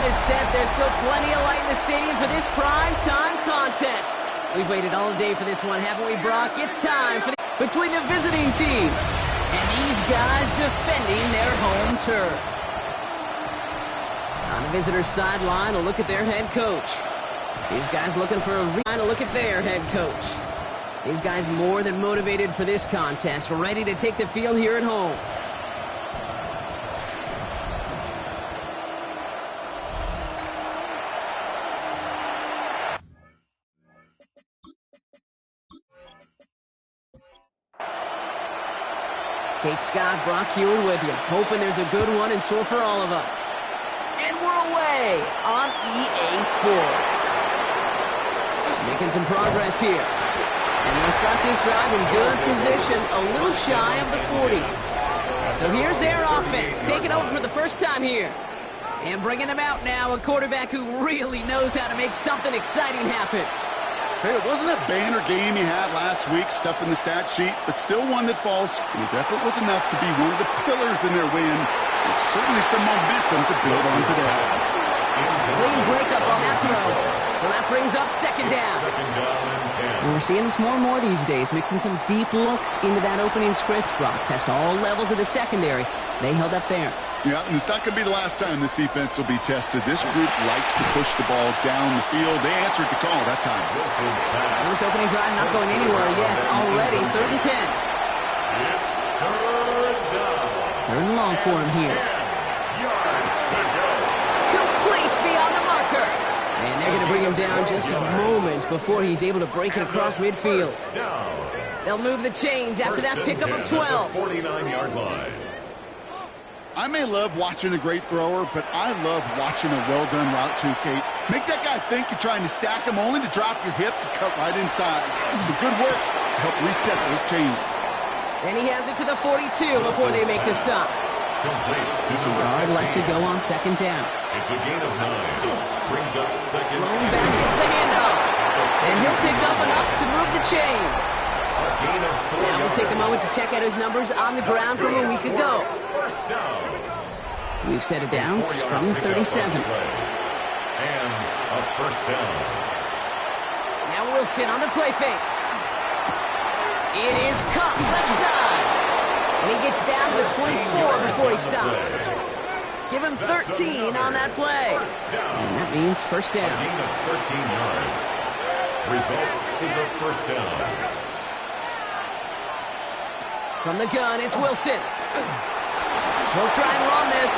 is set. There's still plenty of light in the stadium for this prime time contest. We've waited all day for this one, haven't we, Brock? It's time for between the visiting team and these guys defending their home turf. On the visitor's sideline, a look at their head coach. These guys looking for a look at their head coach. These guys more than motivated for this contest, ready to take the field here at home. Kate Scott, Brock Hewitt with you, hoping there's a good one in store for all of us. And we're away on EA Sports. Making some progress here. And they'll start this drive in good position, a little shy of the 40. So here's their offense, taking over for the first time here. And bringing them out now, a quarterback who really knows how to make something exciting happen. Hey, it wasn't a banner game he had last week, stuff in the stat sheet, but still one that falls. And his effort was enough to be one of the pillars in their win. There's certainly some momentum to build on today. Clean breakup on that throw. So that brings up second down. And we're seeing this more and more these days, mixing some deep looks into that opening script. Brock test all levels of the secondary. They held up there. Yeah, and it's not going to be the last time this defense will be tested. This group likes to push the ball down the field. They answered the call that time. This opening drive not going anywhere yet. Already 3rd and 10. It's 3rd down. 3rd and long for him here. Complete beyond the marker. And they're going to bring him down just a moment before he's able to break it across midfield. They'll move the chains after that pickup of 12. 49-yard line. I may love watching a great thrower, but I love watching a well-done route too, Kate. Make that guy think you're trying to stack him only to drop your hips and cut right inside. Some good work to help reset those chains. And he has it to the 42 before they make the stop. Just a yard left to go on 2nd down. It's a gain of 9. Brings up 2nd. Lone back gets the handoff. And he'll pick up enough to move the chains. Now we'll take a moment to check out his numbers on the ground from a week ago. We've set it down from 37. And a 1st down. Now Wilson on the play fake. It is cut left side. And he gets down to the 24 before he stopped. Give him 13 on that play. And that means 1st down. A gain of 13 yards. Result is a 1st down. From the gun, it's Wilson. He'll try and run this.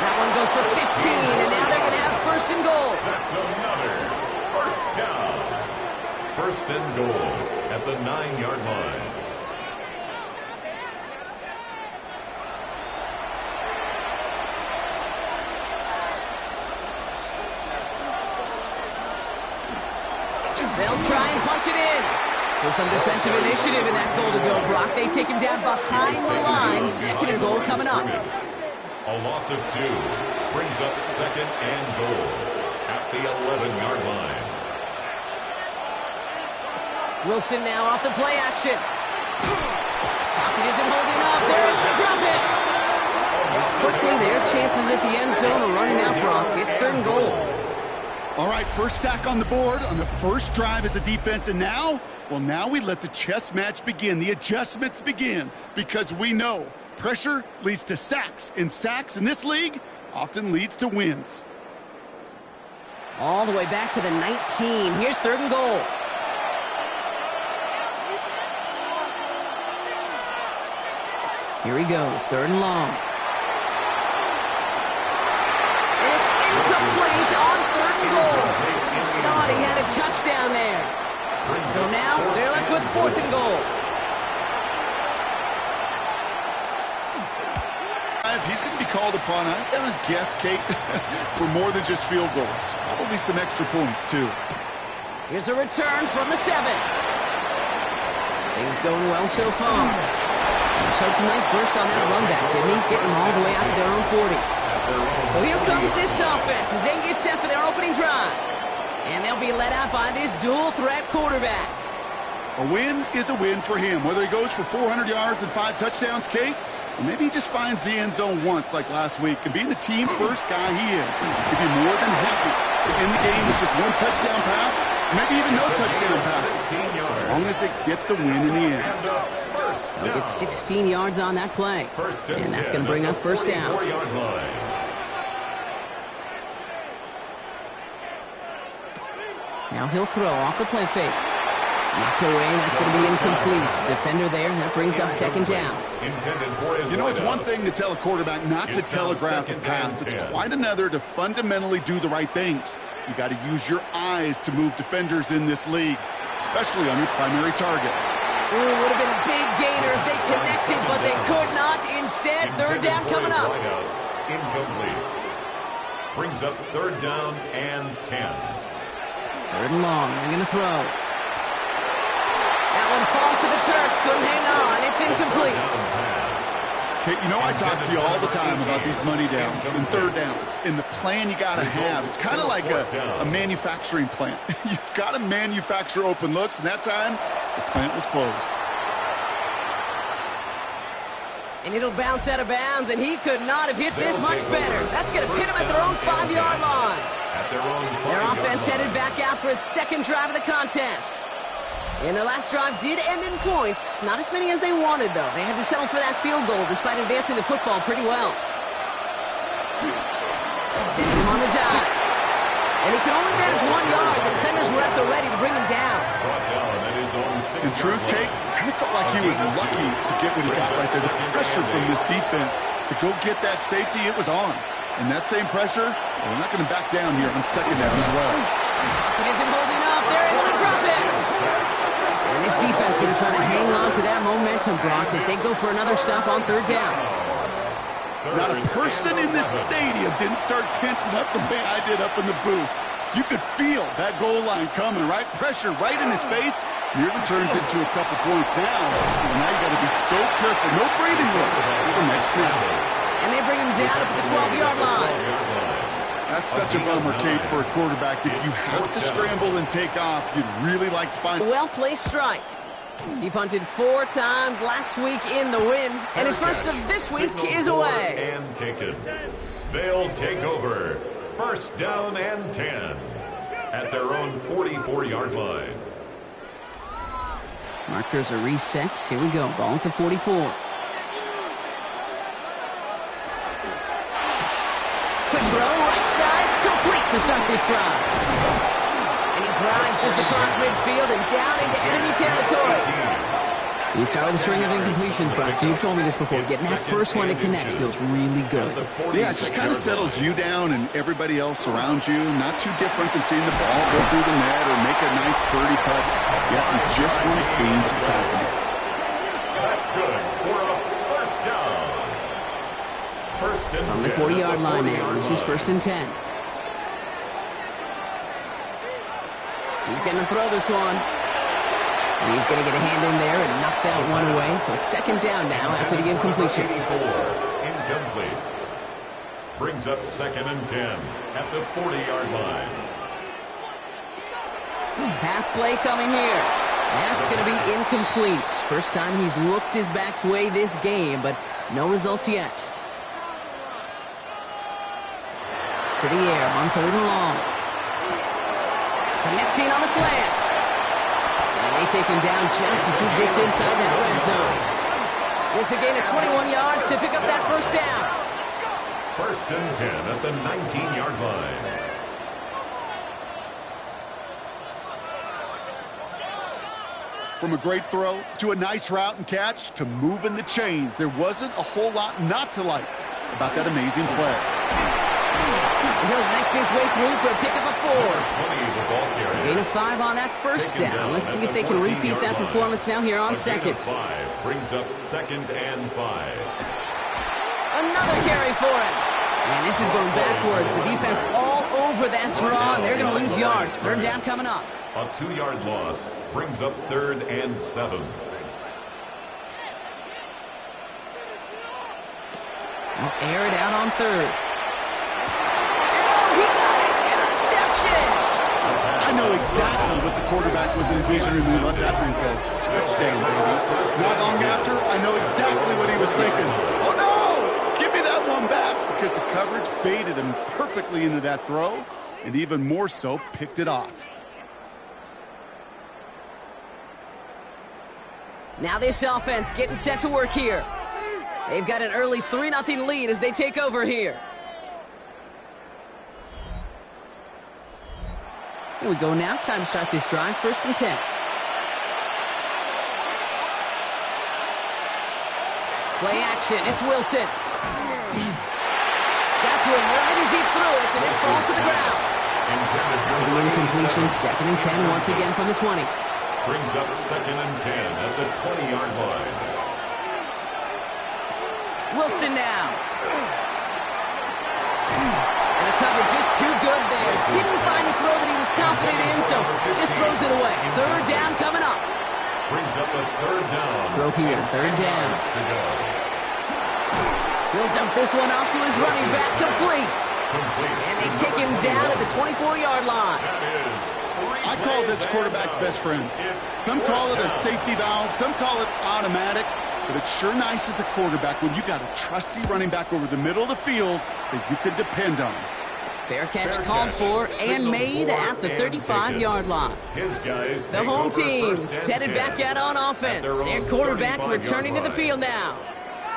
That one goes for 15, and now they're going to have 1st and goal. That's another 1st down. 1st and goal at the 9-yard line. They'll try and punch it in. So some defensive initiative in that goal to go, Brock. They take him down behind the line. 2nd and goal coming up. A loss of 2 brings up 2nd and goal at the 11-yard line. Wilson now off the play action. Pocket isn't holding up. They're able to drop it. And quickly, their chances at the end zone are running out, Brock. It's 3rd and goal. All right, first sack on the board on the first drive as a defense, and now, well, now we let the chess match begin. The adjustments begin because we know pressure leads to sacks, and sacks in this league often leads to wins. All the way back to the 19. Here's 3rd and goal. Here he goes, 3rd and long. And it's incomplete on 3rd and goal. Thought he had a touchdown there. So now they're left with 4th and goal. He's going to be called upon, I'm going to guess, Kate, for more than just field goals. Probably some extra points, too. Here's a return from the 7. Things going well so far. He showed some nice bursts on that run back, didn't he? Getting them all the way out to their own 40. So here comes this offense as they get set for their opening drive. And they'll be led out by this dual-threat quarterback. A win is a win for him. Whether he goes for 400 yards and 5 touchdowns, Kate, Or maybe he just finds the end zone once like last week. And being the team first guy he is, he'd be more than happy to end the game with just one touchdown pass, maybe even no touchdown passes, so long as they get the win in the end. They'll get 16 yards on that play, and that's going to bring up first down. Now he'll throw off the play fake. Knocked away, that's going to be incomplete. Defender there, that brings up second down. You know, it's one thing to tell a quarterback not to telegraph a pass. It's quite another to fundamentally do the right things. You got to use your eyes to move defenders in this league, especially on your primary target. Ooh, would have been a big gainer if they connected, but they could not. Instead, third down coming up. Incomplete. Brings up third down and 10. Third and long, they're going to throw. That one falls to the turf, couldn't hang on, it's incomplete. Kate, you know I talk to you all the time about these money downs and third downs and the plan you got to have. It's kind of like a manufacturing plant. You've got to manufacture open looks, and that time, the plant was closed. And it'll bounce out of bounds, and he could not have hit this much better. That's going to pin him at their own 5-yard line. Their offense headed back out for its second drive of the contest. And their last drive did end in points. Not as many as they wanted, though. They had to settle for that field goal despite advancing the football pretty well. Sending him on the dive. And he could only manage 1 yard. The defenders were at the ready to bring him down. In truth, Kate, kind of felt like he was lucky to get what he got right there. The pressure from this defense to go get that safety, it was on. And that same pressure, we're not going to back down here on second down as well. It isn't holding up. They're able to drop it. And this defense going to try to hang on to that momentum, Brock, as they go for another stop on third down. Not a person in this stadium didn't start tensing up the way I did up in the booth. You could feel that goal line coming, right? Pressure right in his face. Nearly turned into a couple points now. And now you got to be so careful. No breathing room for the next snap. And they bring him down up at the 12-yard line. That's such a bummer, Kate, for a quarterback. If you have to scramble and take off, you'd really like to find... Well-placed strike. He punted 4 times last week in the win, and his first of this week is away. And taken. They'll take over. First down and 10 at their own 44-yard line. Markers are reset. Here we go. Ball at the 44. Quick throw, right side, complete to start this drive. And he drives this across midfield and down into enemy territory. You start with a string of incompletions, Brock. You've told me this before. Getting that first one to connect feels really good. Yeah, it just kind of settles you down and everybody else around you. Not too different than seeing the ball go through the net or make a nice birdie putt. Yeah, you just want to gain some confidence. That's good for a first down. First and 10. On the 40-yard line now. This is first and 10. He's going to throw this one. He's going to get a hand in there and knock that one away. So second down now after the incompletion. Incomplete. Brings up second and 10 at the 40-yard line. Pass play coming here. That's going to be incomplete. First time he's looked his back's way this game, but no results yet. To the air on third and long. Connecting on the slant. And they take him down just as he gets inside that red zone. It's a gain of 21 yards to pick up that first down. First and 10 at the 19-yard line. From a great throw to a nice route and catch to moving the chains, there wasn't a whole lot not to like about that amazing play. He'll knife his way through for a pick of a 4. Gain of 5 on that first down. Let's see if they can repeat that performance now here on second. 5 brings up second and 5. Another carry for him. And this is going backwards. The defense all over that draw, and they're going to lose yards. Third down coming up. A 2-yard loss brings up third and 7. They'll air it out on third. He got it! Interception! I know exactly what the quarterback was envisioning when he let that thing go. Touchdown, baby. Not long after, I know exactly what he was thinking. I'll because the coverage baited him perfectly into that throw, and even more so, picked it off. Now this offense getting set to work here. They've got an early 3-0 lead as they take over here. Here we go now. Time to start this drive. 1st and 10. Play action. It's Wilson. Got to him right as he threw it, and it falls to the ground. The incompletion. 2nd and 10 once again from the 20. Brings up 2nd and 10 at the 20-yard line. Wilson now. And the cover just too good there. Didn't find the throw that he was confident in, so just throws it away. 3rd down coming up. Brings up a 3rd down. Throw here, 3rd down. He'll dump this one off to his running back, complete. And they take him down at the 24-yard line. I call this quarterback's best friend. Some call it a safety valve, some call it automatic, but it's sure nice as a quarterback when you got a trusty running back over the middle of the field that you can depend on. Fair catch called for and made at the 35-yard line. The home team's headed back out on offense. Their quarterback returning to the field now.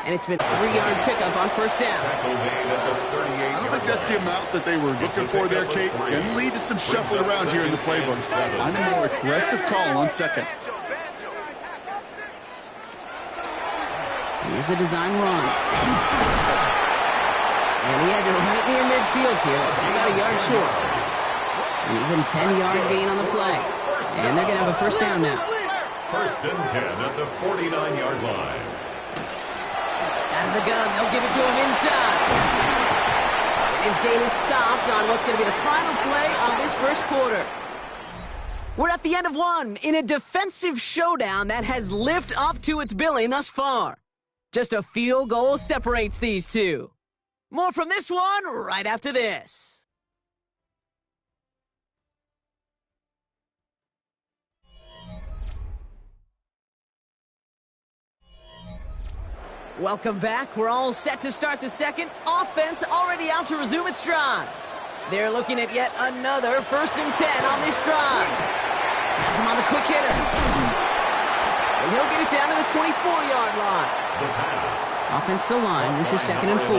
And it's been a 3-yard pickup on 1st down. I don't think that's the amount that they were looking for there, Kate. Can lead to some shuffling around here in the playbook. Find a more aggressive call on 2nd. Here's a design run. And he has it right near midfield here. It's about a yard short. An even 10-yard gain on the play. And they're going to have a 1st down now. 1st and 10 at the 49-yard line. Out of the gun, they'll give it to him inside. His gain is stopped on what's going to be the final play of this 1st quarter. We're at the end of one in a defensive showdown that has lived up to its billing thus far. Just a field goal separates these two. More from this one right after this. Welcome back. We're all set to start the 2nd. Offense already out to resume its drive. They're looking at yet another 1st and 10 on this drive. Has him on the quick hitter. And he'll get it down to the 24-yard line. The pass. Offense to line. This is 2nd and 4.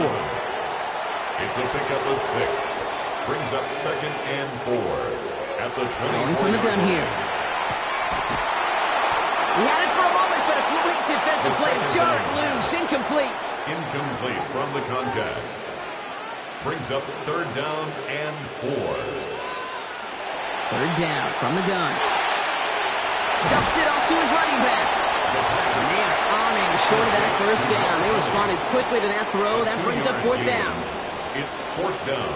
It's a pickup of 6. Brings up 2nd and 4 at the 20. Going from the gun here. He had it for a moment, but a complete defensive play to jar it loose. Incomplete. Incomplete from the contact. Brings up 3rd down and 4. 3rd down from the gun. Dumps it off to his running back. And they are on him short of that 1st down. They responded quickly to that throw. That brings up 4th down. It's 4th down.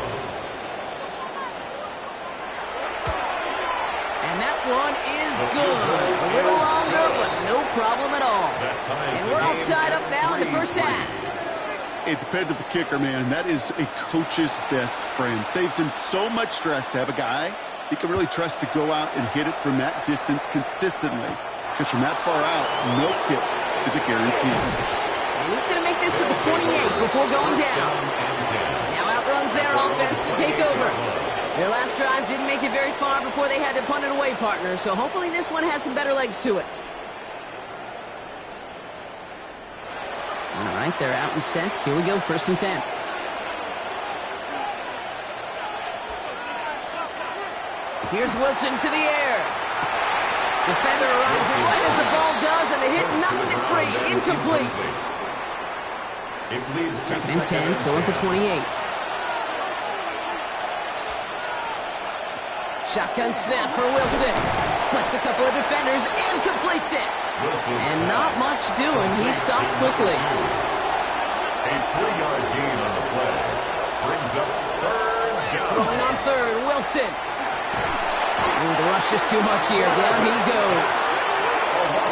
And that one is good. A little longer, but no problem at all. And we're all tied up now in the 1st half. A dependable kicker, man. That is a coach's best friend. Saves him so much stress to have a guy he can really trust to go out and hit it from that distance consistently. Because from that far out, no kick is a guarantee. And he's going to make this to the 28 before going down. Now outruns their offense to take over. Their last drive didn't make it very far before they had to punt it away, partner. So hopefully this one has some better legs to it. All right, they're out and set. Here we go, 1st and 10. Here's Wilson to the air. Defender arrives right as the ball does, and the hit knocks it free. Incomplete. It leads 2nd and 10, so at the 28. Shotgun snap for Wilson. Splits a couple of defenders and completes it. And not much doing. He stopped quickly. A 3-yard gain on the play. Brings up 3rd down. Throwing on 3rd, Wilson. Ooh, the rush is too much here. Down he goes.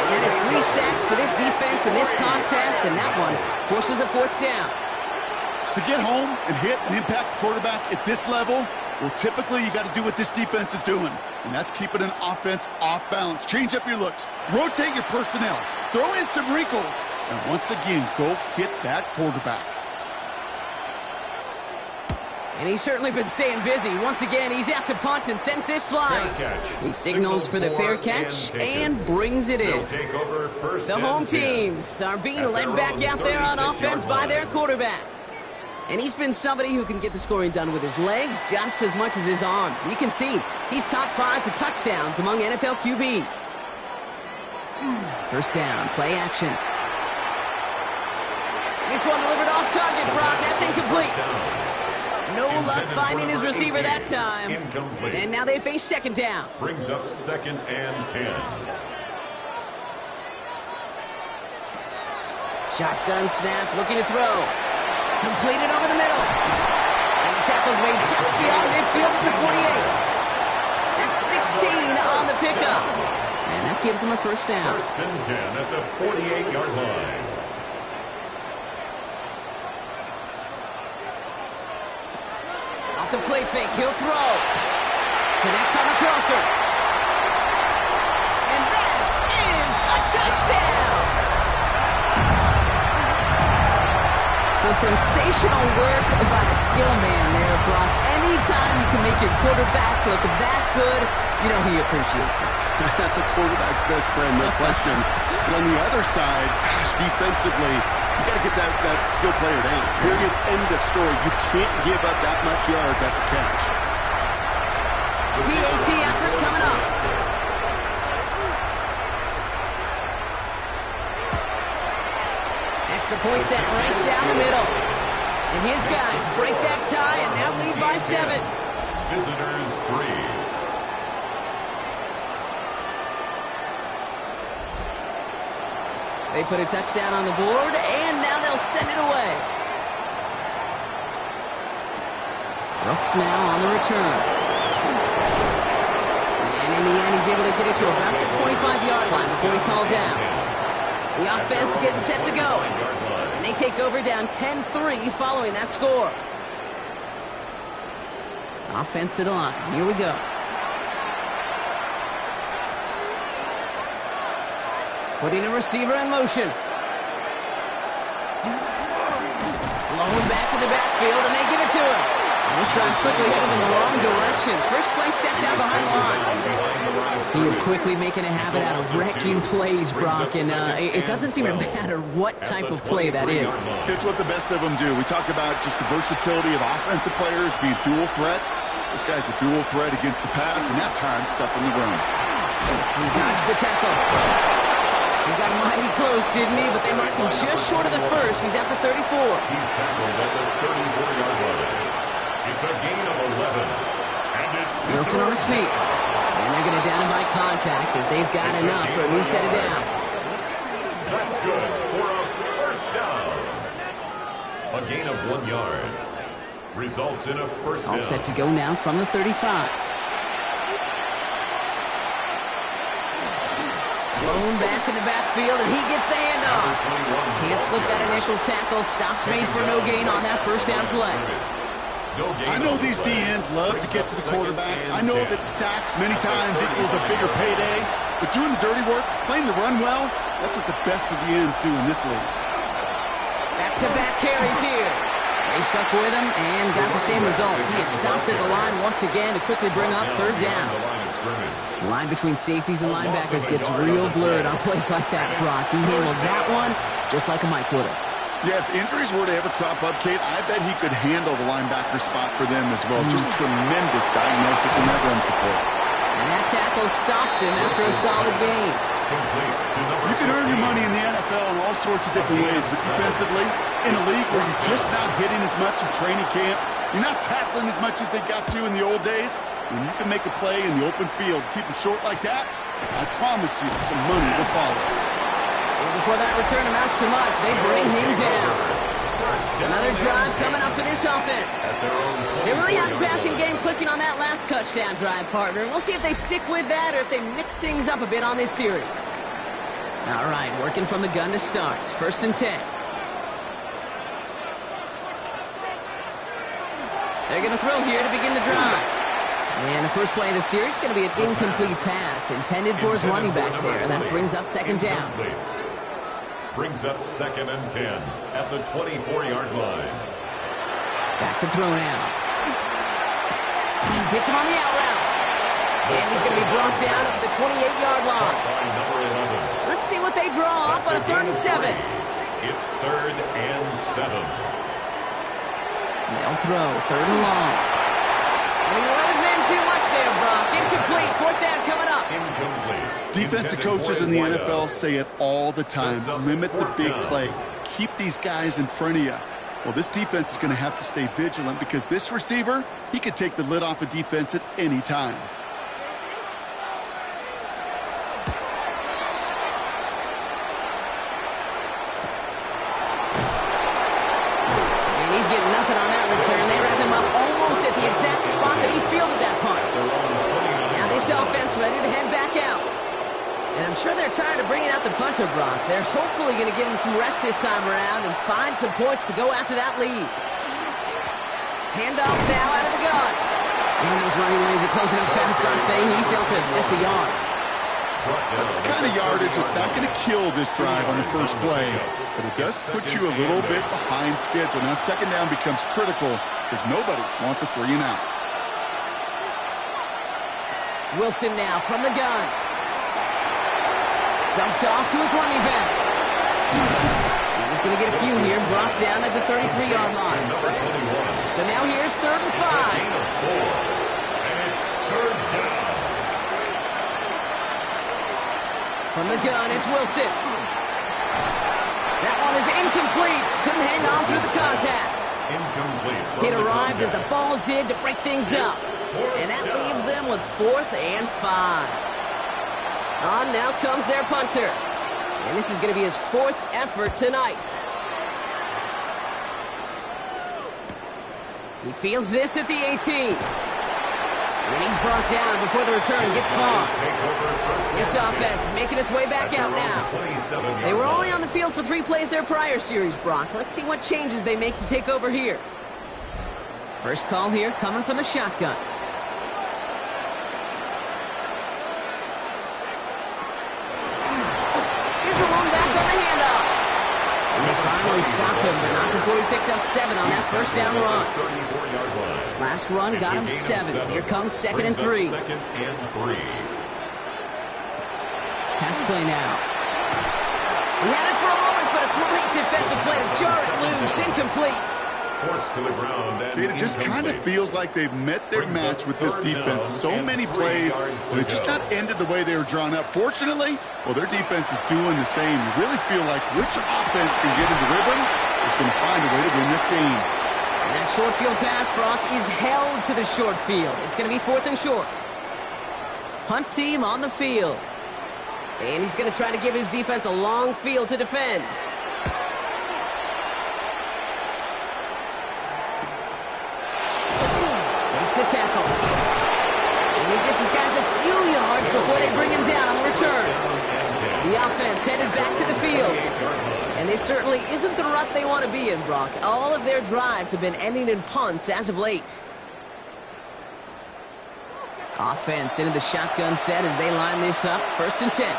And that is 3 sacks for this defense in this contest, and that one forces a 4th down. To get home and hit and impact the quarterback at this level, well, typically you got to do what this defense is doing, and that's keeping an offense off balance. Change up your looks, rotate your personnel, throw in some wrinkles, and once again, go hit that quarterback. And he's certainly been staying busy. Once again, he's out to punt and sends this flying. He signals for the fair catch and brings it in. The home teams are being led back out there on offense by their quarterback. And he's been somebody who can get the scoring done with his legs just as much as his arm. You can see he's top 5 for touchdowns among NFL QBs. First down, play action. This one delivered off target, Brock. That's incomplete. No luck finding his receiver that time. Incomplete. And now they face second down. Brings up 2nd and 10. Shotgun snap, looking to throw. Completed over the middle. And the tackle's made just beyond midfield at the 48. That's 16 on the pickup. And that gives him a first down. 1st and 10 at the 48-yard line. Off the play fake, he'll throw. Connects on the crosser. And that is a touchdown! So sensational work by the skill man there, Brock. Anytime you can make your quarterback look that good, you know he appreciates it. That's a quarterback's best friend, no question. But on the other side, gosh, defensively, you got to get that skill player down. Period. End of story. You can't give up that much yards after catch. PAT effort coming up. Extra point set right down the middle. And his guys break that tie and now lead by 7. Visitors 3. They put a touchdown on the board, and now they'll send it away. Brooks now on the return. And in the end, he's able to get it to about the 25-yard line before he's hauled down. The offense getting set to go. And they take over down 10-3 following that score. Offense to the line. Here we go. Putting a receiver in motion. Blown back in the backfield, and they give it to him. And this drive's quickly headed in the wrong direction. First play set down behind the line. He is quickly making a habit out of wrecking plays, Brock, and it doesn't seem to matter what type of play that is. It's what the best of them do. We talk about just the versatility of offensive players being dual threats. This guy's a dual threat against the pass, and that time stuck in the run. He dodged the tackle. He got mighty close, didn't he? But they marked him just short of the first. He's at the 34. He's tackled at the 34-yard line. It's a gain of 11. And it's Wilson on the sneak. And they're going to down him by contact as they've got enough for a new set of downs. That's good for a first down. A gain of 1 yard. Results in a first down. All set to go now from the 35. Blown back in the backfield, and he gets the handoff. Can't slip that initial tackle. Stops made for no gain on that first down play. I know these DNs love to get to the quarterback. I know that sacks many times equals a bigger payday. But doing the dirty work, playing the run well, that's what the best of the ends do in this league. Back-to-back carries here. They stuck with him and got the same results. He is stopped at the line once again to quickly bring up third down. The line between safeties and linebackers gets real blurred on plays like that, Brock. He handled that one just like a Mike would have. Yeah, if injuries were to ever crop up, Kate, I bet he could handle the linebacker spot for them as well. Just tremendous diagnosis in that run support. And that tackle stops him after a solid gain. You can earn your money in the NFL in all sorts of different ways, but defensively, in a league where you're just not hitting as much in training camp, you're not tackling as much as they got to in the old days, when you can make a play in the open field, keep them short like that, I promise you some money will follow. And before that return amounts to much, they bring him down. Another drive coming up for this offense. They really have a passing game clicking on that last touchdown drive, partner. We'll see if they stick with that or if they mix things up a bit on this series. All right, working from the gun to start. 1st and 10. They're going to throw here to begin the drive. And the first play of the series is going to be an incomplete pass intended for his running back there. And that brings up second down. Brings up 2nd and 10 at the 24-yard line. Back to throw now. Hits him on the out route. And he's going to be brought down at the 28-yard line. Let's see what they draw up on a 3rd and 7. It's 3rd and 7. They'll throw, 3rd and long. And he let his man too much there, Brock. Incomplete, 4th down coming up. Incomplete. Defensive coaches in the NFL say it all the time. Limit the big play. Keep these guys in front of you. Well, this defense is going to have to stay vigilant because this receiver, he could take the lid off a defense at any time. And he's getting nothing on that return. They wrap him up almost at the exact spot that he fielded that punt. Now this offense ready to head back out. And I'm sure they're tired of bringing out the punter, Brock. They're hopefully going to give him some rest this time around and find some points to go after that lead. Handoff now out of the gun. And those running lanes are closing up fast, aren't they? He's sheltered just a yard. That's the kind of yardage that's not going to kill this drive on the first play, but it does put you a little bit behind schedule. Now 2nd down becomes critical because nobody wants a 3 and out. Wilson now from the gun. Dumped off to his running back. He's going to get a few here. Brought down at the 33-yard line. So now here's 3rd and 5. And it's 3rd down. From the gun, it's Wilson. That one is incomplete. Couldn't hang on through the contact. Incomplete. It arrived as the ball did to break things up. And that leaves them with 4th and 5. On now comes their punter. And this is going to be his 4th effort tonight. He fields this at the 18. And he's brought down before the return gets far. This offense making its way back out now. They were only on the field for 3 plays their prior series, Brock. Let's see what changes they make to take over here. First call here coming from the shotgun. Stop him, but not before he picked up 7 on that 1st down run. Last run got him 7. Here comes 2nd and 3. Pass play now. He had it for a moment, but a great defensive play to jar it loose. Incomplete. Forced to the ground. It just kind of feels like they've met their match with this defense. So many plays, they've just not ended the way they were drawn up. Fortunately, well, their defense is doing the same. You really feel like which offense can get into rhythm is going to find a way to win this game. And that short field pass, Brock, is held to the short field. It's going to be 4th and short. Punt team on the field. And he's going to try to give his defense a long field to defend. The tackle. And he gets his guys a few yards before they bring him down on the return. The offense headed back to the field. And this certainly isn't the rut they want to be in, Brock. All of their drives have been ending in punts as of late. Offense into the shotgun set as they line this up. 1st and 10.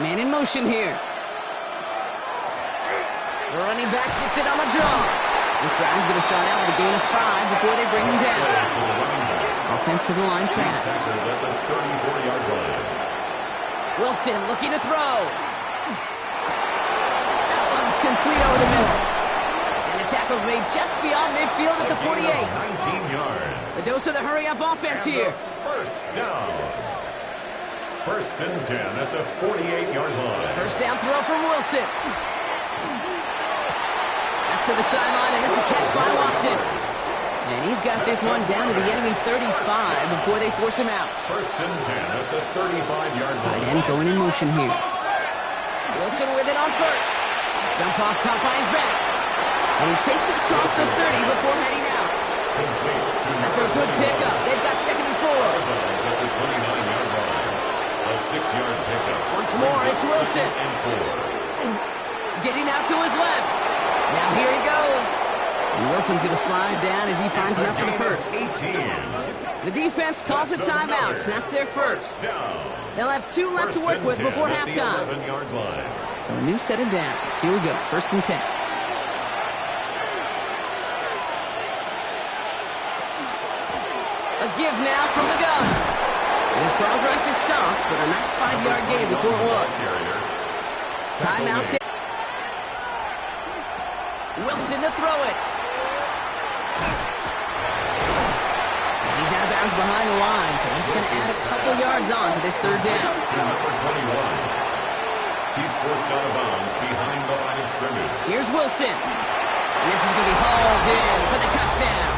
Man in motion here. The running back gets it on the draw. This drive is going to start out with a gain of 5 before they bring him down. Offense to the line fast. Wilson looking to throw. That one's complete over the middle. And the tackle's made just beyond midfield at the 48. 19 yards. The dose of the hurry-up offense here. 1st down. 1st and 10 at the 48-yard line. 1st down throw from Wilson. To the sideline, and it's a catch by Watson. And he's got this one down to the enemy 35 before they force him out. 1st and 10 at the 35-yard line. Tight end going in motion here. Wilson with it on 1st. Dump off caught by his back. And he takes it across the 30 before heading out. After a good pickup, they've got 2nd and 4. At the 29-yard line. A 6-yard pickup. Once more, it's Wilson. Getting out to his left. Now here he goes. And Wilson's going to slide down as he finds enough for the 1st. The defense calls a timeout. That's their 1st. They'll have 2 left to work with before halftime. So a new set of downs. Here we go. 1st and 10. give now from the gun. And his progress is soft, but a nice 5-yard gain before it was. Timeout. Wilson to throw it. And he's out of bounds behind the line, so that's going to add a couple yards on to this third down. To number 21. He's forced out of bounds behind the line of scrimmage. Here's Wilson. And this is going to be hauled in for the touchdown.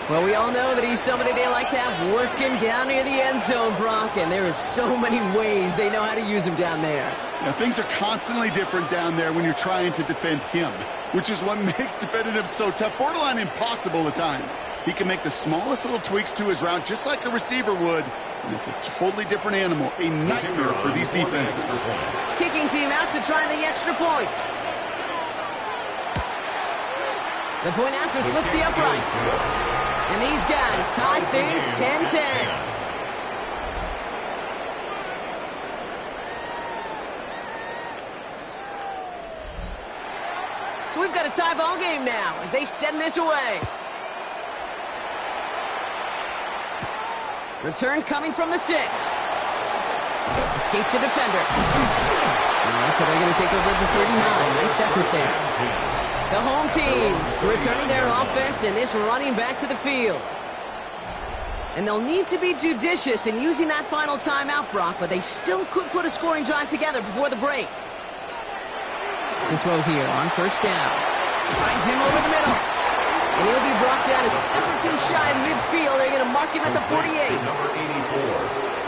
Well, we all know that he's somebody they like to have working down near the end zone, Brock, and there are so many ways they know how to use him down there. Now, things are constantly different down there when you're trying to defend him, which is what makes defending him so tough, borderline impossible at times. He can make the smallest little tweaks to his route just like a receiver would, and it's a totally different animal, a nightmare for these defenses. Kicking team out to try the extra point. The point after splits the uprights. And these guys tie things 10-10. So we've got a tie ball game now as they send this away. Return coming from the 6. Escapes a defender. Alright, so they're going to take over the 39. Nice effort there. The home teams returning their offense and this running back to the field. And they'll need to be judicious in using that final timeout, Brock, but they still could put a scoring drive together before the break. To throw here on first down. Finds him over the middle. And he'll be brought down a step or two shy of midfield. They're going to mark him at the 48. Number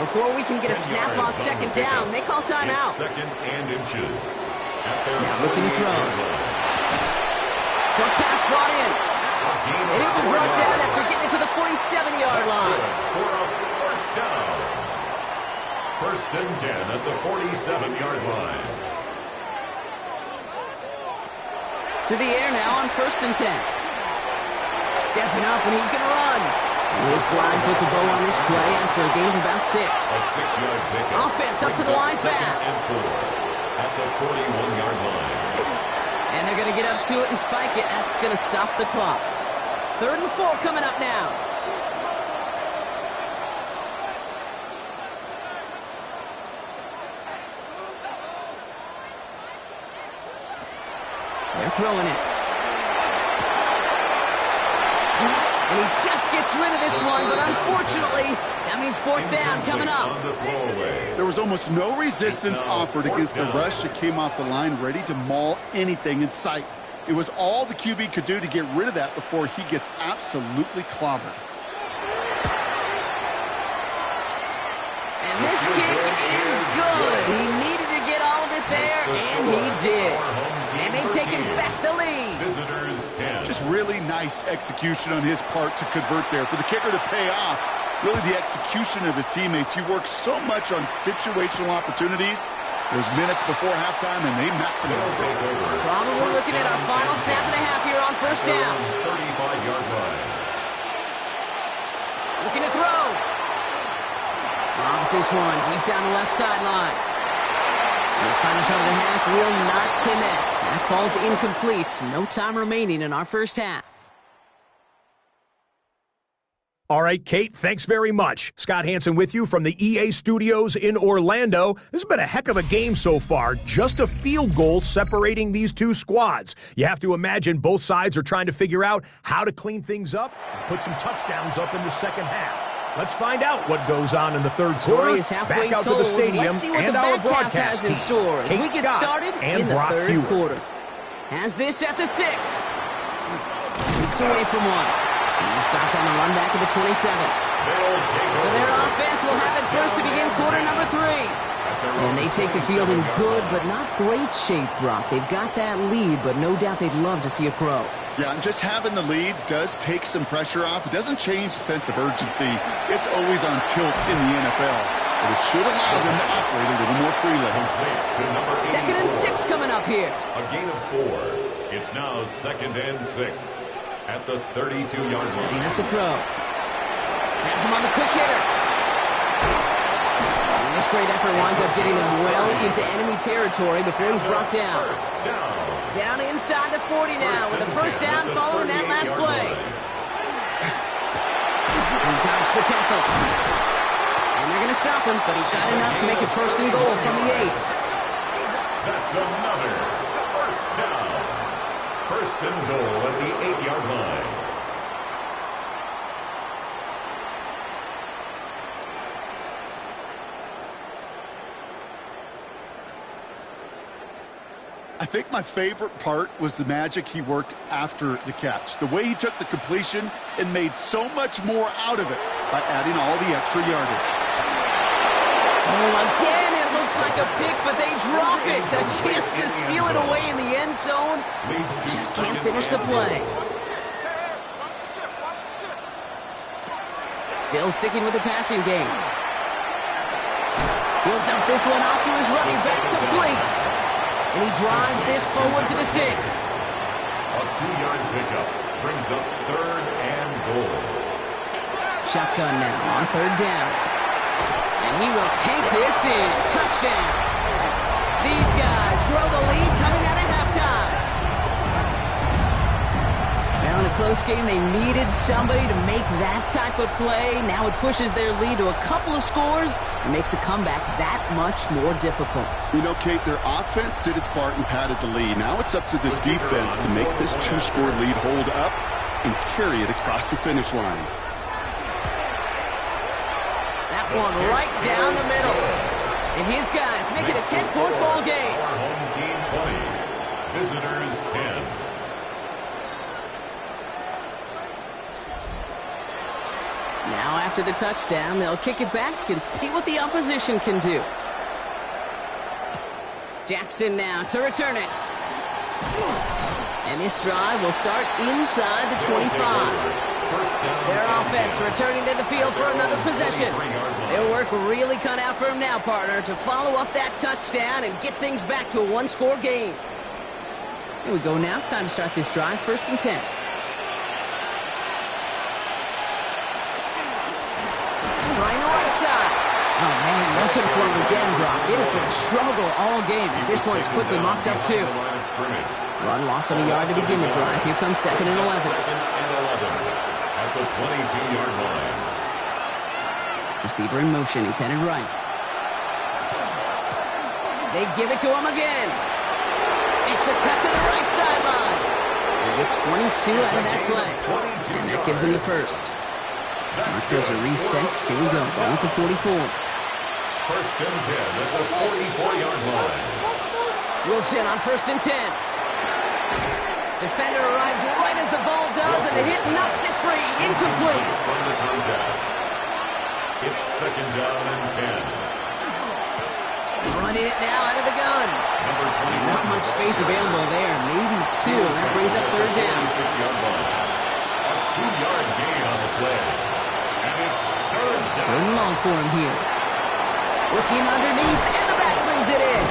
84. Before we can get a snap on second down, they call timeout. Second and inches. Now looking to throw. Short pass brought in. And he'll be brought down after getting to the 47-yard line. For a first down. First and 10 at the 47-yard line. To the air now on first and 10. Stepping up, and he's going to run. This slide puts a bow on this play after a gain of about 6. A 6-yard pickup. Offense up to the line fast. And 4 at the 41-yard line. And they're going to get up to it and spike it. That's going to stop the clock. 3rd and 4 coming up now. They're throwing it. And he just gets rid of this one, but unfortunately, that means 4th down coming up. There was almost no resistance offered against a rush that came off the line ready to maul anything in sight. It was all the QB could do to get rid of that before he gets absolutely clobbered. And this kick is good. He needed to get all of it there, and he did. And they've taken back the lead. Visitors 10. Just really nice execution on his part to convert there. For the kicker to pay off, really the execution of his teammates. He works so much on situational opportunities. Those minutes before halftime, and they maximized it. Probably looking at our final snap and a half here on first down. 35-yard line. Looking to throw. Lobs this one deep down the left sideline. This final shot of the half will not connect. That falls incomplete. No time remaining in our first half. All right, Kate, thanks very much. Scott Hansen with you from the EA Studios in Orlando. This has been a heck of a game so far. Just a field goal separating these two squads. You have to imagine both sides are trying to figure out how to clean things up and put some touchdowns up in the second half. Let's find out what goes on in the third quarter. Back out to the stadium and our broadcast team. As we get started in the third quarter. Has this at the 6. Looks away from one. He's stopped on the run back of the 27. So their offense will have it first to begin quarter number 3. And they take the field in good but not great shape, Brock. They've got that lead, but no doubt they'd love to see it grow. Yeah, and just having the lead does take some pressure off. It doesn't change the sense of urgency. It's always on tilt in the NFL. But it should allow them to operate a little more freely. 2nd and 6 coming up here. A gain of 4. It's now 2nd and 6 at the 32-yard line. Setting up to throw. Has him on the quick hitter. And this great effort winds up getting him well into enemy territory before he's brought down. Down inside the 40 now with a first down following that last play. the tackle. And they're going to stop him, but he got enough to make it 1st and goal from the 8. That's another first down. 1st and goal at the 8-yard line. I think my favorite part was the magic he worked after the catch. The way he took the completion and made so much more out of it by adding all the extra yardage. Oh, again, it looks like a pick, but they drop it. A chance to steal it away in the end zone. Just can't finish the play. Still sticking with the passing game. He'll dump this one off to his running back, complete. And he drives this forward to the 6. A 2-yard pickup brings up 3rd and goal. Shotgun now on 3rd down. And he will take this in. Touchdown. These guys grow the lead coming out of halftime. Now in a close game, they needed somebody to make that type of play. Now it pushes their lead to a couple of scores and makes a comeback that much more difficult. You know, Kate, their offense did its part and padded the lead. Now it's up to this defense to make this 2-score lead hold up and carry it across the finish line. That one right down the middle. And his guys make it a 10-point ball game. Our home team 20, visitors 10. Now after the touchdown, they'll kick it back and see what the opposition can do. Jackson now to return it. And this drive will start inside the 25. Their offense returning to the field for another possession. Their work really cut out for him now, partner, to follow up that touchdown and get things back to a 1-score game. Here we go now. Time to start this drive. 1st and 10. Trying the right side. Oh, man, nothing for him again, Brock. It has been a struggle all game as this one's quickly mocked up, too. Run loss on a yard to begin the drive. Here comes 2nd and 11. 2nd and 11 at the 22-yard line. Receiver in motion. He's headed right. They give it to him again. It's a cut to the right sideline. They get 22 out of that play. And that gives him the 1st. Markers are reset. Here we go. Going with the 44. 1st and 10 at the 44-yard line. Wilson on 1st and 10. Defender arrives right as the ball does, and the hit knocks it free. Incomplete. From the contact. It's 2nd down and 10. Running it now out of the gun. Number 21. Not much space available there. Maybe 2. That brings up 3rd down. 6-yard line. A 2-yard gain on the play. And it's 3rd down. Going long for him here. Looking underneath, and the back brings it in.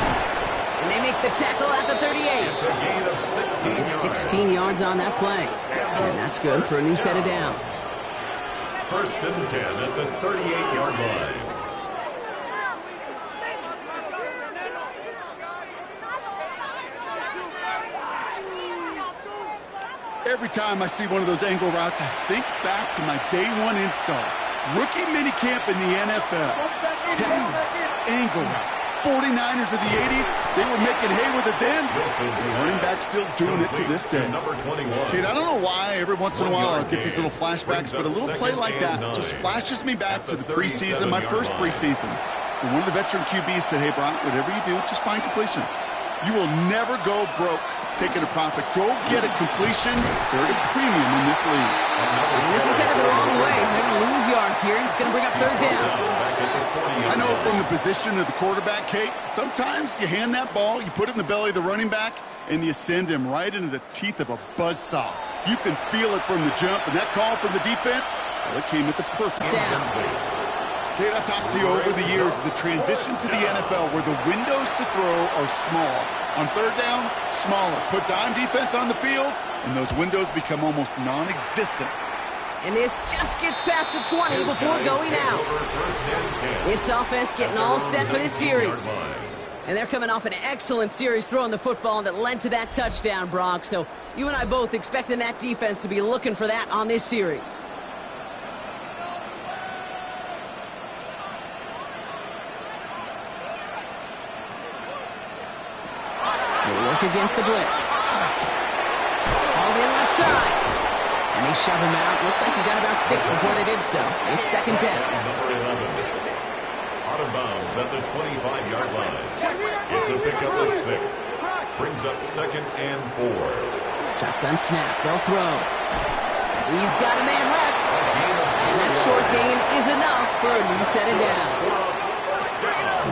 And they make the tackle at the 38. It's a gain of 16 yards. It's 16 yards on that play. And that's good for a new set of downs. 1st and 10 at the 38-yard line. Every time I see one of those angle routes, I think back to my day 1 install. Rookie minicamp in the NFL. Texas, angle route. 49ers of the 80s, they were making hay with it then. Running back still doing it to this day. Number 21. Kid, I don't know why every once in a while I'll get these little flashbacks, but a little play like that just flashes me back to the preseason, my first preseason. And one of the veteran QBs said, hey, Brock, whatever you do, just find completions. You will never go broke taking a profit. Go get a completion. They're at a premium in this league. And this is headed the wrong way. They're going to lose yards here. It's going to bring up 3rd down. I know from the position of the quarterback, Kate, sometimes you hand that ball, you put it in the belly of the running back, and you send him right into the teeth of a buzzsaw. You can feel it from the jump, and that call from the defense, well, it came at the perfect time. Kate, I've talked to you over the years of the transition to the NFL where the windows to throw are small. On 3rd down, smaller. Put dime defense on the field, and those windows become almost non-existent. And this just gets past the 20 before going out. This offense getting all set for this series. And they're coming off an excellent series throwing the football that led to that touchdown, Brock. So you and I both expecting that defense to be looking for that on this series. They work against the blitz. All in left side. And they shove him out. Looks like he got about 6 before they did so. It's second down. Number 11. Out of bounds at the 25-yard line. It's a pickup of 6. Brings up 2nd and 4. Shotgun snap. They'll throw. He's got a man left. And that short gain is enough for a new set of down.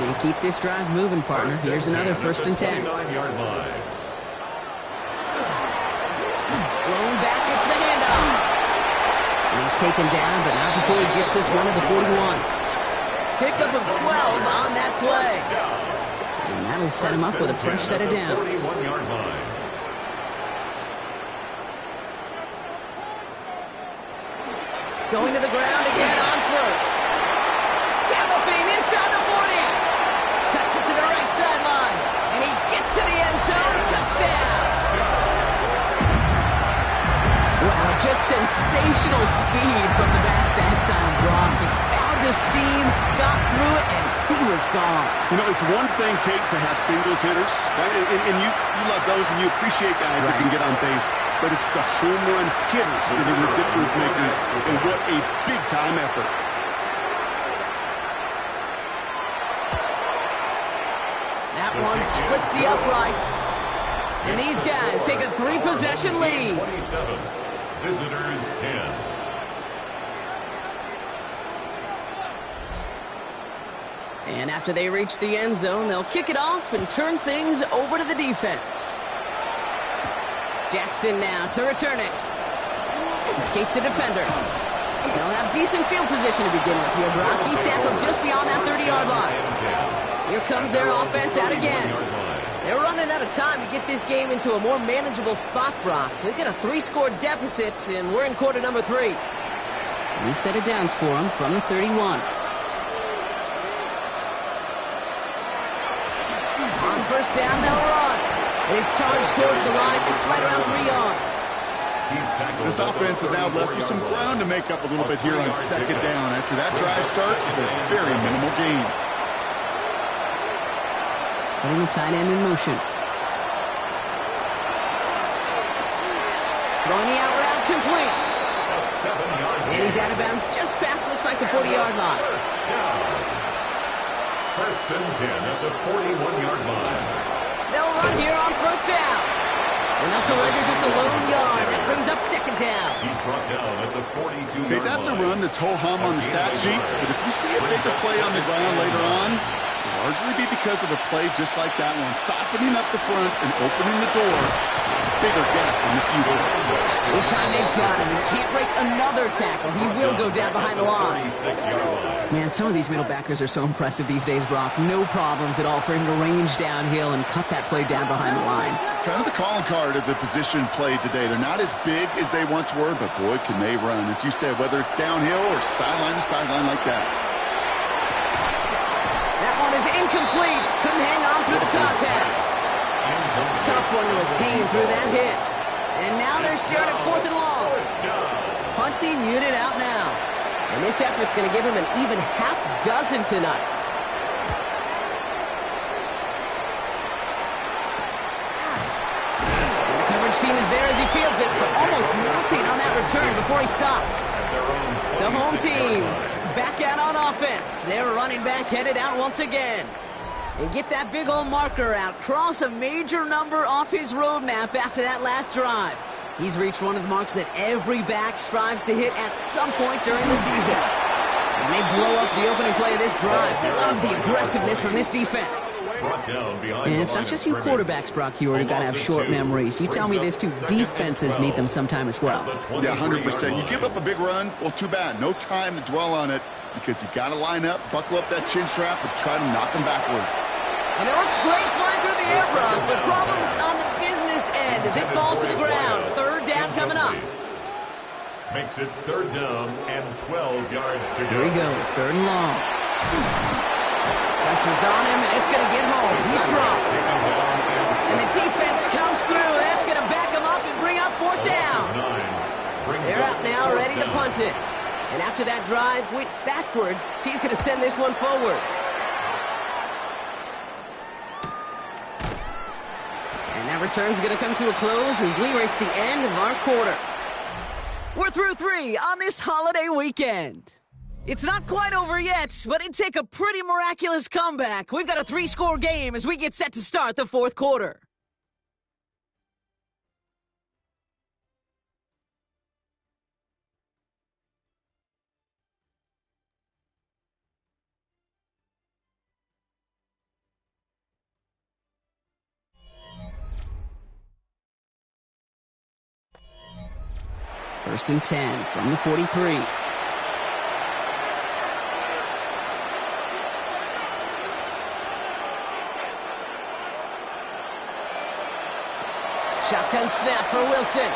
You keep this drive moving, partner. Here's another 1st and 10. 29-yard line. Rolling back, it's the handoff. And he's taken down, but not before he gets this one to the 41. Pickup of 12 on that play. And that'll set him up with a fresh set of downs. 41-yard line. Going to the ground again on 1st. Galloping inside the 40. Cuts it to the right sideline. And he gets to the end zone. Touchdown. Wow, just sensational speed from the back that time, Brock. He found a seam, got through it, and he was gone. You know, it's one thing, Kate, to have singles hitters, right? And you love those, and you appreciate guys that can get on base. But it's the home run hitters that are the difference makers, and what a big-time effort. That one splits the uprights. And these guys take a 3-possession lead. 27. Visitors 10. And after they reach the end zone, they'll kick it off and turn things over to the defense. Jackson now to return it. Escapes a defender. They'll have decent field position to begin with here, Brock. He's tackled just beyond that 30-yard line. Here comes their offense out again. They're running out of time to get this game into a more manageable spot, Brock. They've got a 3-score deficit, and we're in quarter number 3. New set of downs for them from the 31. On 1st down, they'll run. His charge towards the line. It's right around 3 yards. This offense is now left with some ground to make up a little bit here on 2nd down after that drive starts with a very minimal gain. Putting the tight end in motion. Throwing the out route complete. And he's out of bounds just past, looks like, the 40-yard line. 1st and 10 at the 41-yard line. They'll run here on 1st down. And they'll surrender just a lone yard. That brings up 2nd down. He's brought down at the 42-yard line. Okay, that's a run that's ho-hum on the stat sheet, but if you see a bigger play on the ground later on, it'll largely be because of a play just like that one, softening up the front and opening the door. Bigger gap in the future. This time they've got him. He can't break another tackle. He will go down behind the line. Man, some of these middle backers are so impressive these days, Brock. No problems at all for him to range downhill and cut that play down behind the line. Kind of the calling card of the position played today. They're not as big as they once were, but boy, can they run. As you said, whether it's downhill or sideline to sideline like that. That one is incomplete. Couldn't hang on through the contact. Tough one to retain through that hit. And now they're steering at 4th and long. Punting unit out now. And this effort's going to give him an even half dozen tonight. And the coverage team is there as he fields it. So almost nothing on that return before he stopped. The home teams back out on offense. Their running back headed out once again. And get that big old marker out. Cross a major number off his roadmap after that last drive. He's reached one of the marks that every back strives to hit at some point during the season. And they blow up the opening play of this drive. Love the aggressiveness from this defense. And it's not just you quarterbacks, Brock Hewitt, who got to have short memories. You tell me this too, defenses need them sometime as well. Yeah, 100%. You give up a big run, well, too bad. No time to dwell on it because you got to line up, buckle up that chin strap, and try to knock them backwards. And it looks great flying through the air, Brock, but problems on the business end as it falls to the ground. 3rd down coming up. Makes it 3rd down and 12 yards to go. Here he goes, 3rd and long. Pressure's on him, and it's going to get home. He's dropped. And the defense comes through. That's going to back him up and bring up 4th down. They're out now, ready to punt it. And after that drive went backwards, he's going to send this one forward. that return's going to come to a close as we reach the end of our quarter. We're through 3 on this holiday weekend. It's not quite over yet, but it'd take a pretty miraculous comeback. We've got a 3-score game as we get set to start the 4th quarter. First and 10 from the 43. Shotgun snap for Wilson.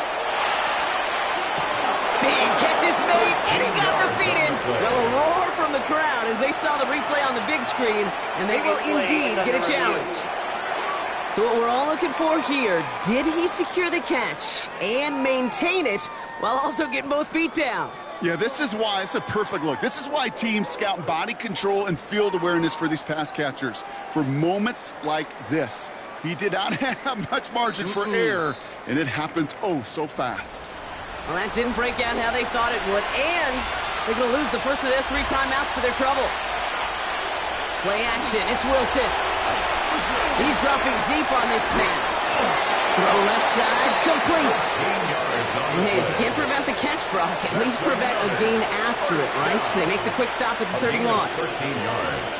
Big catch is made, and he got the feet in. Well, a roar from the crowd as they saw the replay on the big screen, and they will indeed get a challenge. So what we're all looking for here, did he secure the catch and maintain it while also getting both feet down? Yeah, this is why it's a perfect look. This is why teams scout body control and field awareness for these pass catchers. For moments like this, he did not have much margin for error, and it happens oh so fast. Well, that didn't break out how they thought it would, and they're going to lose the first of their 3 timeouts for their trouble. Play action, it's Wilson. He's dropping deep on this snap. Throw left side, complete. And hey, if you can't prevent the catch, Brock, at least prevent a gain after it, right? So they make the quick stop at the 31. 13 yards.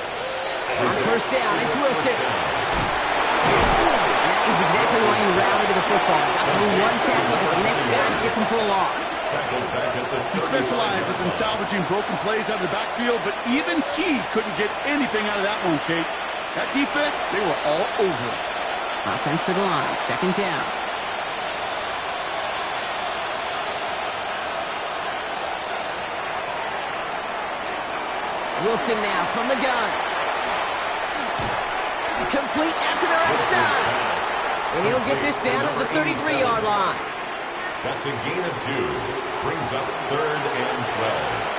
On first down, it's Wilson. That is exactly why he rallied to the football. Got through one tackle, but the next guy gets him for a loss. He specializes in salvaging broken plays out of the backfield, but even he couldn't get anything out of that one, Kate. That defense, they were all over it. Offense to the line, second down. Wilson now from the gun. Complete out to the right side. And he'll get this down at the 33-yard line. That's a gain of 2. Brings up 3rd and 12.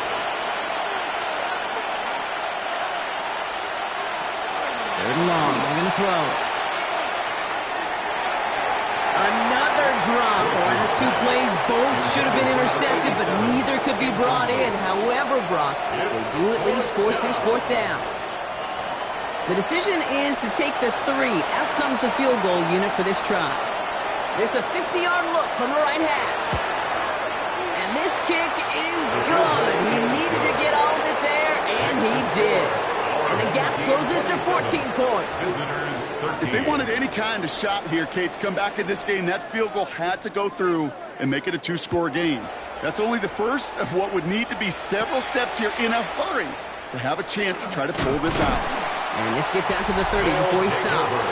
Third and long, they're going to throw. Another drop. The last 2 plays, both should have been intercepted, but neither could be brought in. However, Brock, they do at least force this 4th down. The decision is to take the 3. Out comes the field goal unit for this try. There's a 50-yard look from the right half. And this kick is good. He needed to get all of it there, and he did. And the gap closes to 14 points. If they wanted any kind of shot here, Kate, to come back in this game, that field goal had to go through and make it a 2-score game. That's only the first of what would need to be several steps here in a hurry to have a chance to try to pull this out. And this gets out to the 30 before he stops.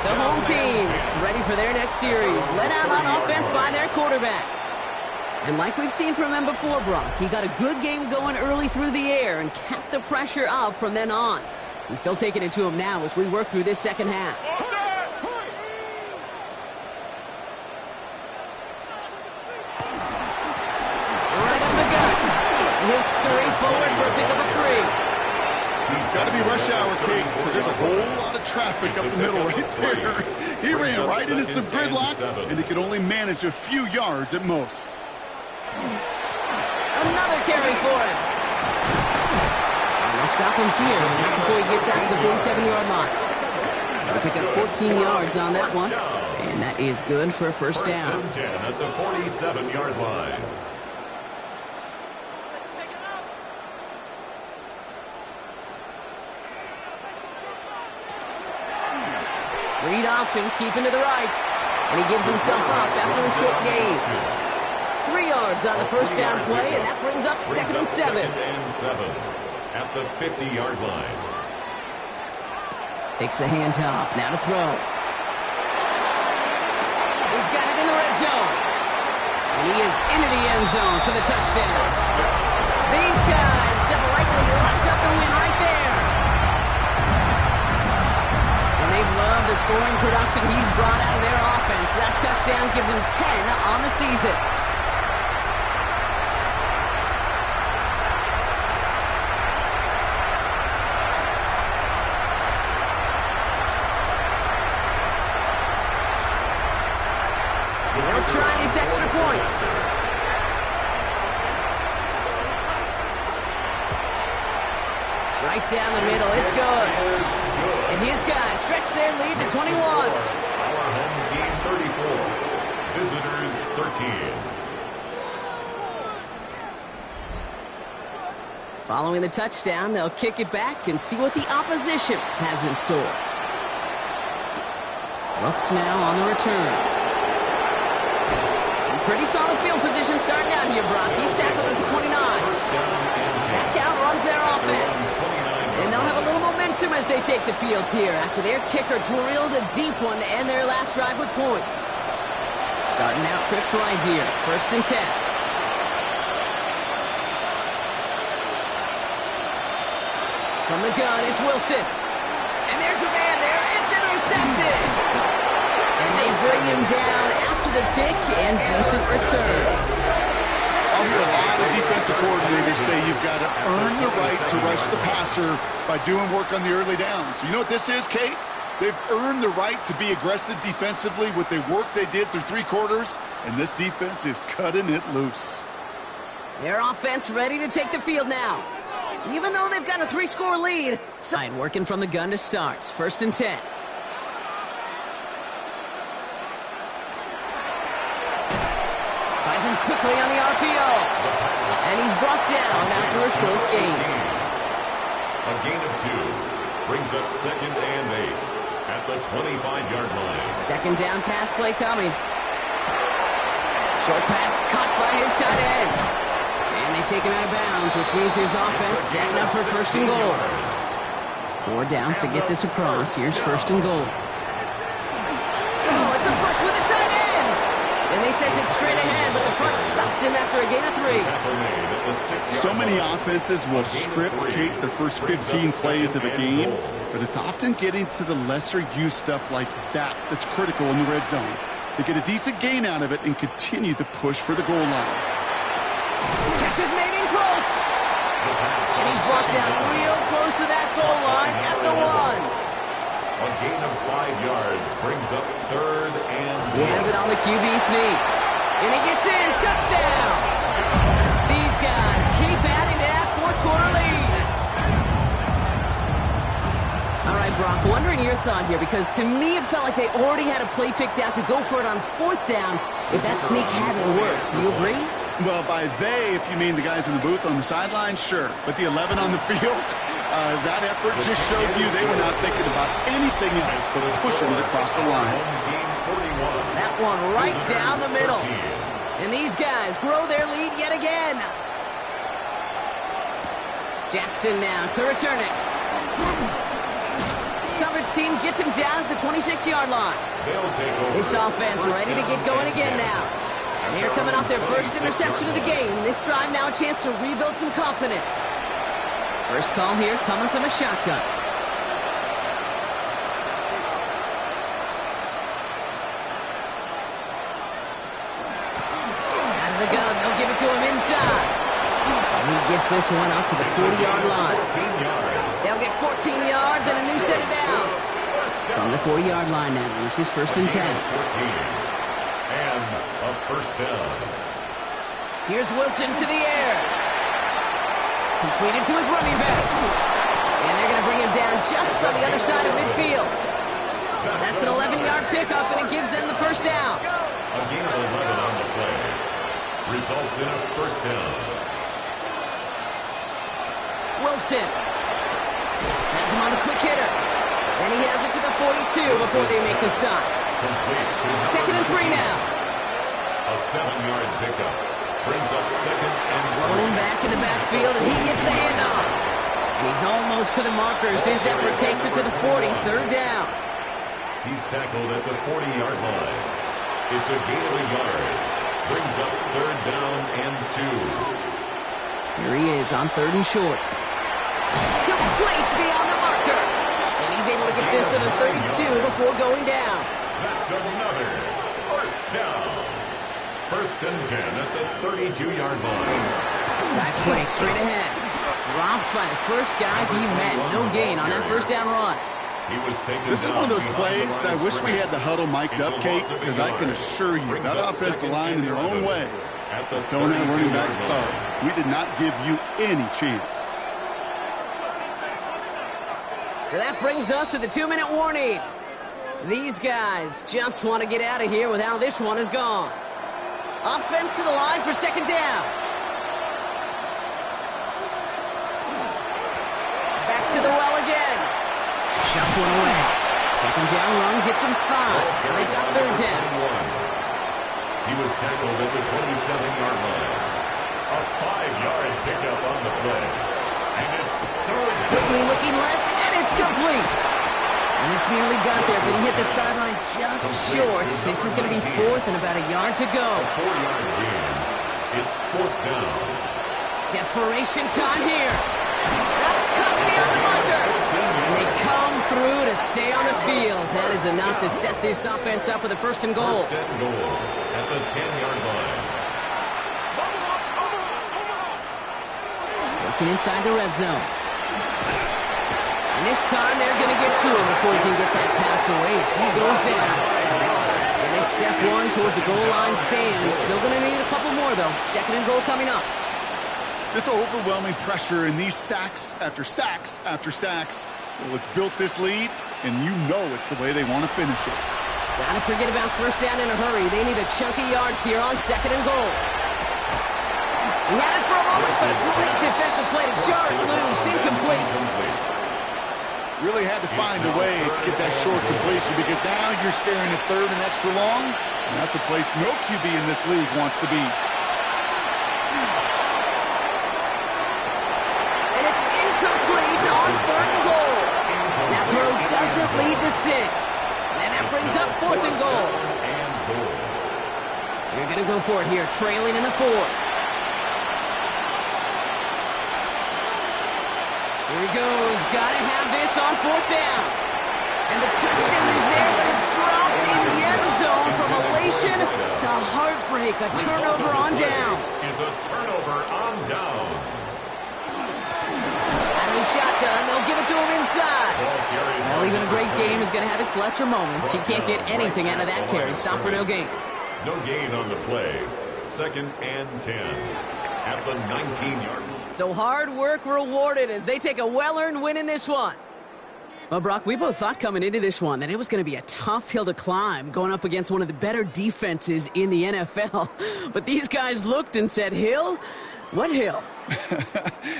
The home team's ready for their next series. Led out on offense by their quarterback. And like we've seen from him before, Brock, he got a good game going early through the air and kept the pressure up from then on. He's still taking it to him now as we work through this second half. Right up the gut. He'll scurry forward for a pickup of 3. It's got to be rush hour, Kate, because there's a whole lot of traffic up the middle right there. He ran right into some gridlock, and he could only manage a few yards at most. Another carry for him. And they'll stop him here, not before he gets out to the 47-yard line. They'll pick up 14 yards on that one, and that is good for a first down. First and 10 at the 47-yard line. Read option, keeping to the right. And he gives himself up after a short gain. 3 yards on the first down play, and that brings up second and 7. Second and 7 at the 50-yard line. Takes the handoff, now to throw. He's got it in the red zone. And he is into the end zone for the touchdown. These guys have likely locked up the win right there. And they've loved the scoring production he's brought out of their offense. That touchdown gives him 10 on the season. trying this extra point. Right down the middle, it's good. And his guys stretch their lead to 21. Our home team 34, visitors 13. Following the touchdown, they'll kick it back and see what the opposition has in store. Brooks now on the return. And pretty solid field position starting out here, Brock. He's tackled at the 29. Back out runs their offense. And they'll have a little momentum as they take the field here after their kicker drilled a deep one to end their last drive with points. Starting out trips right here. 1st and 10. From the gun, it's Wilson. And there's a man there. It's intercepted. And they bring him down after the pick and decent return. I'll hear a lot of defensive coordinators say you've got to earn the right to rush the passer by doing work on the early downs. You know what this is, Kate? They've earned the right to be aggressive defensively with the work they did through 3 quarters, and this defense is cutting it loose. Their offense ready to take the field now. Even though they've got a 3-score lead, side working from the gun to start. 1st and 10. Finds him quickly on the RPO. And he's brought down after a short gain. A gain of 2 brings up 2nd and 8 at the 25-yard line. 2nd down pass play coming. Short pass caught by his tight end. And they take him out of bounds, which means his offense setting up for 1st and goal. 4 downs to get this across. Here's 1st and goal. Oh, it's a push with the tight end! And they sent it straight ahead, but the front stops him after a gain of 3. So many offenses will script, Kate, their first 15 plays of a game, but it's often getting to the lesser-used stuff like that that's critical in the red zone. They get a decent gain out of it and continue to push for the goal line. Catch is made in close. And he's brought down real close to that goal line at the 1. A gain of 5 yards brings up 3rd and He has it on the QB sneak. And he gets in. Touchdown. These guys keep adding to that 4th-quarter lead. All right, Brock, wondering your thought here, because to me it felt like they already had a play picked out to go for it on 4th down if that sneak hadn't worked. Do you agree? Well, by they, if you mean the guys in the booth on the sideline, sure. But the 11 on the field, that effort just showed you they were not thinking about anything else but pushing it across the line. That one right down the middle. And these guys grow their lead yet again. Jackson now to return it. Coverage team gets him down at the 26-yard line. This offense ready to get going again now. And they're coming off their first interception of the game. This drive now a chance to rebuild some confidence. First call here coming from the shotgun. Out of the gun, they'll give it to him inside. And he gets this one out to the 40-yard line. They'll get 14 yards and a new set of downs. From the 40-yard line now, this is 1st and 10. And a 1st down. Here's Wilson to the air. Completed to his running back. And they're going to bring him down just on the other side of midfield. That's an 11-yard pickup, and it gives them the 1st down. A gain of 11 on the play. Results in a 1st down. Wilson has him on the quick hitter. And he has it to the 42 before they make the stop. 2nd and 3 now. A 7-yard pickup brings up 2nd and 3. Blown back in the backfield, and he gets the handoff. And he's almost to the markers. His effort takes it to the 40, 3rd down. He's tackled at the 40-yard line. It's a gain of a yard. Brings up 3rd down and 2. Here he is on 3rd and short. Complete beyond the marker. And he's able to get this to the 32 before going down. That's another 1st down. 1st and 10 at the 32-yard line. That play straight ahead. Dropped by the first guy he met. No gain on that 1st down run. He was taken This is down one of those behind plays the that I line wish we scrimmage. had the huddle mic'd It's up, a Kate, loss of a because I can yard. assure you Brings that up offensive second line in and their own 11 way at the is telling that running back, 32-yard sorry, line. we did not give you any chance. So that brings us to the 2-minute warning. These guys just want to get out of here with how this one has gone. Offense to the line for second down. Back to the well again. Shots one away. Second down run gets him 5. Now they've got third down. He was tackled at the 27-yard line. A 5-yard pickup on the play. And it's third down. Quickly looking left, and it's complete. And this nearly got there, but he hit the sideline just short. This is going to be 4th and about a yard to go. 4-yard gain. It's 4th down. Desperation time here. That's cut beyond the marker. And they come through to stay on the field. That is enough to set this offense up with a 1st and goal. 1st and goal at the 10-yard line. Looking inside the red zone. And this time they're going to get to him before he can get that pass away. So he goes down. And it's step 1 towards the goal line stand. Still going to need a couple more, though. 2nd and goal coming up. This overwhelming pressure and these sacks after sacks after sacks, well, it's built this lead, and you know it's the way they want to finish it. Gotta forget about 1st down in a hurry. They need a chunky yards here on 2nd and goal. He had it for a moment, but a great defensive play to jar it loose. Incomplete. Really had to find a way to get that short completion, because now you're staring at 3rd and extra long, and that's a place no QB in this league wants to be. And it's incomplete on 3rd and goal. That throw doesn't lead to 6. And that brings up 4th and goal. You're going to go for it here, trailing in the 4th. Here he goes. Got to have this on 4th down. And the touchdown is there, but it's dropped in the end zone from elation to heartbreak. A turnover on downs. Is a turnover on downs. Out of the shotgun, they'll give it to him inside. Well, even a great game is going to have its lesser moments. He can't get anything out of that carry. Stop for no gain. No gain on the play. 2nd and 10 at the 19-yard line. So hard work rewarded as they take a well-earned win in this one. Well, Brock, we both thought coming into this one that it was going to be a tough hill to climb going up against one of the better defenses in the NFL. But these guys looked and said, Hill? What hill?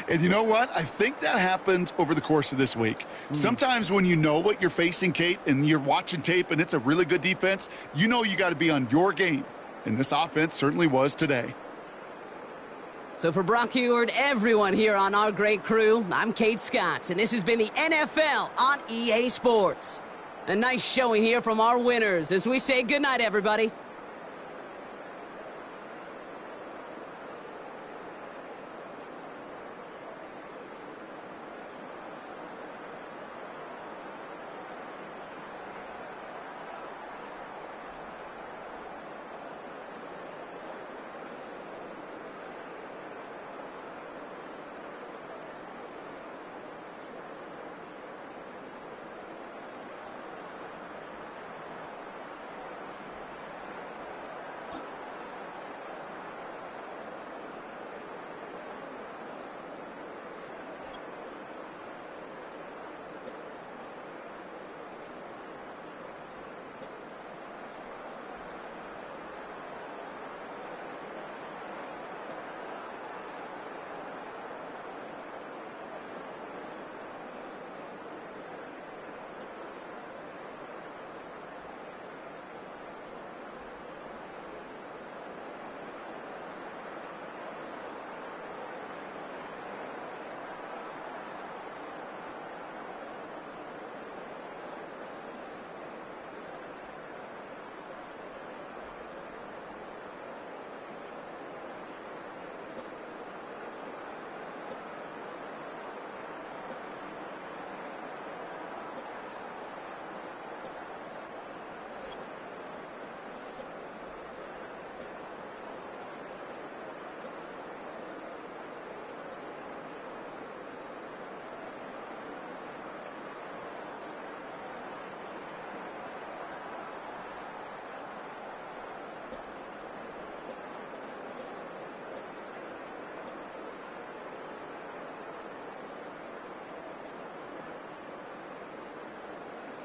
And you know what? I think that happened over the course of this week. Sometimes when you know what you're facing, Kate, and you're watching tape and it's a really good defense, you know you got to be on your game. And this offense certainly was today. So for Brock Heward, everyone here on our great crew, I'm Kate Scott, and this has been the NFL on EA Sports. A nice showing here from our winners as we say goodnight, everybody.